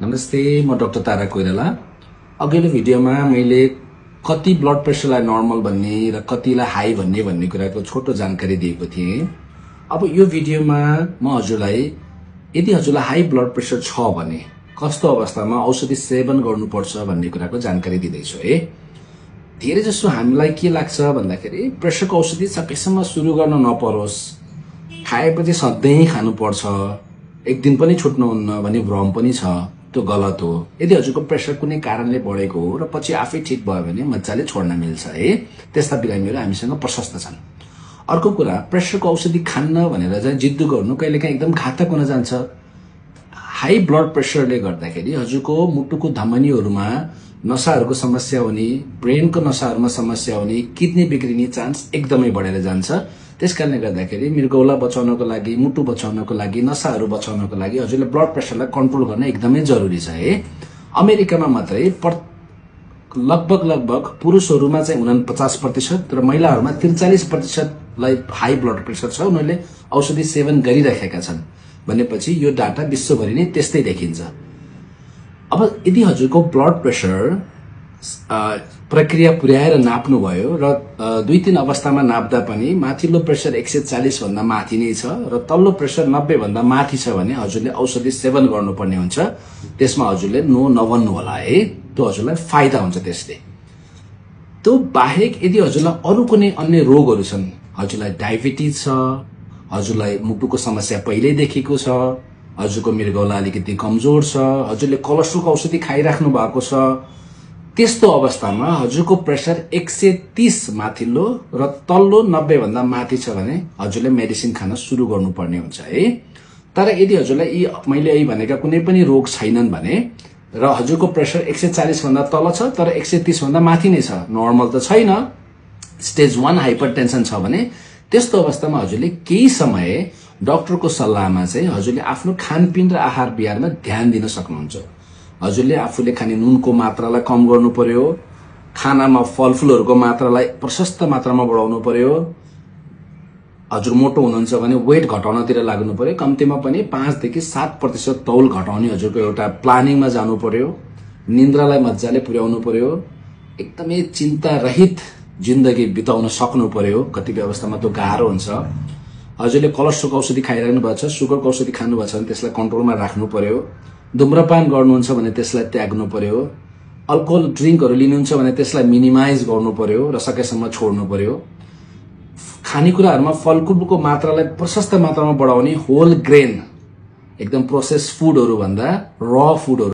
नमस्ते, म डाक्टर तारा कोइराला। अघिल्लो भिडियोमा मैले कति ब्लड प्रेसरलाई नर्मल भन्ने र कतिलाई हाई भन्ने कुराको छोटो जानकारी दिएको थिएँ। अब यो भिडियोमा म हजुरलाई यदि हजुरलाई हाई ब्लड प्रेसर छ भने कस्तो अवस्थामा औषधि सेवन गर्नुपर्छ भन्ने कुराको जानकारी दिँदैछु है। धेरै जसो हामीलाई के लाग्छ भन्दाखेरि प्रेसरको औषधि सकेसम्म सुरु गर्न नपरोस्, खाएपछि सधैँ खानुपर्छ, एक दिन पनि छुट्नुहुन्न भन्ने भ्रम पनि छ। त्यो गलत हो। यदि हजुरको प्रेसर कुनै कारणले बढेको हो र पछि आफै ठीक भयो भने मजाले छोड्न मिल्छ है। त्यस्ता बिरामीहरू हामीसँग प्रशस्त छन्। अर्को कुरा, प्रेसरको औषधि खान्न भनेर चाहिँ जिद्दु गर्नु कहिलेकाहीँ एकदम घातक हुन जान्छ। हाई ब्लड प्रेसरले गर्दाखेरि हजुरको मुटुको धमनीहरूमा नसाहरूको समस्या हुने, ब्रेनको नसाहरूमा समस्या हुने, किडनी बिग्रिने चान्स एकदमै बढेर जान्छ। त्यसकारणले गर्दाखेरि मृगौला बचाउनको लागि, मुटु बचाउनको लागि, नसाहरू बचाउनको लागि हजुरले ब्लड प्रेसरलाई कन्ट्रोल गर्न एकदमै जरुरी छ है। अमेरिकामा मात्रै लगभग पुरुषहरूमा चाहिँ 49% र महिलाहरूमा 43%लाई हाई ब्लड प्रेसर छ। उनीहरूले औषधि सेवन गरिराखेका छन् भनेपछि यो डाटा विश्वभरि नै त्यस्तै देखिन्छ। अब यदि हजुरको ब्लड प्रेसर प्रक्रिया पुर्याएर नाप्नुभयो र 2-3 अवस्थामा नाप्दा पनि माथिल्लो प्रेसर 140 भन्दा माथि नै छ र तल्लो प्रेसर 90 भन्दा माथि छ भने हजुरले औषधि सेवन गर्नुपर्ने हुन्छ। त्यसमा हजुरले नभन्नु होला है। त्यो हजुरलाई फाइदा हुन्छ त्यसले। त्यो बाहेक यदि हजुरलाई अरू कुनै अन्य रोगहरू छन्, हजुरलाई डायबिटिज छ, हजुरलाई मुटुको समस्या पहिल्यै देखेको छ, हजुरको मृगौला अलिकति कमजोर छ, हजुरले कोलेस्ट्रोलको औषधि खाइराख्नु भएको छ, त्यस्तो अवस्थामा हजुरको प्रेसर 130 माथिल्लो र तल्लो 90 भन्दा माथि छ भने हजुरले मेडिसिन खान सुरु गर्नुपर्ने हुन्छ है। तर यदि हजुरलाई मैले यही भनेका कुनै पनि रोग छैनन् भने र हजुरको प्रेसर 140 भन्दा तल छ तर 130 भन्दा माथि नै छ, नर्मल त छैन, स्टेज 1 हाइपरटेन्सन छ भने त्यस्तो अवस्थामा हजुरले केही समय डाक्टरको सल्लाहमा चाहिँ हजुरले आफ्नो खानपिन र आहार विहारमा ध्यान दिन सक्नुहुन्छ। हजुरले आफूले खाने नुनको मात्रालाई कम गर्नु पर्यो, खानामा फलफुलहरूको मात्रालाई प्रशस्त मात्रामा बढाउनु पर्यो। हजुर मोटो हुनुहुन्छ भने वेट घटाउनतिर लाग्नु पर्यो। कम्तीमा पनि 5 देखि 7% तौल घटाउने हजुरको एउटा प्लानिङमा जानु पर्यो। निन्द्रालाई मजाले पुर्याउनु पर्यो। एकदमै चिन्ता रहित जिन्दगी बिताउन सक्नु पर्यो। कतिपय अवस्थामा त्यो गाह्रो हुन्छ। हजुरले कोलेस्ट्रोलको औषधि खाइराख्नु भएको छ, सुगरको औषधि खानु भएको छ भने त्यसलाई कन्ट्रोलमा राख्नु पर्यो। धूम्रपान गर्नुहुन्छ भने त्यसलाई त्याग्नु पर्यो। अल्कोहल ड्रिङ्कहरू लिनुहुन्छ भने त्यसलाई मिनिमाइज गर्नु पर्यो र सकेसम्म छोड्नु पर्यो। खानेकुराहरूमा फलफुलको मात्रालाई प्रशस्त मात्रामा बढाउने, होल ग्रेन एकदम प्रोसेस फुडहरू भन्दा र फुडहरू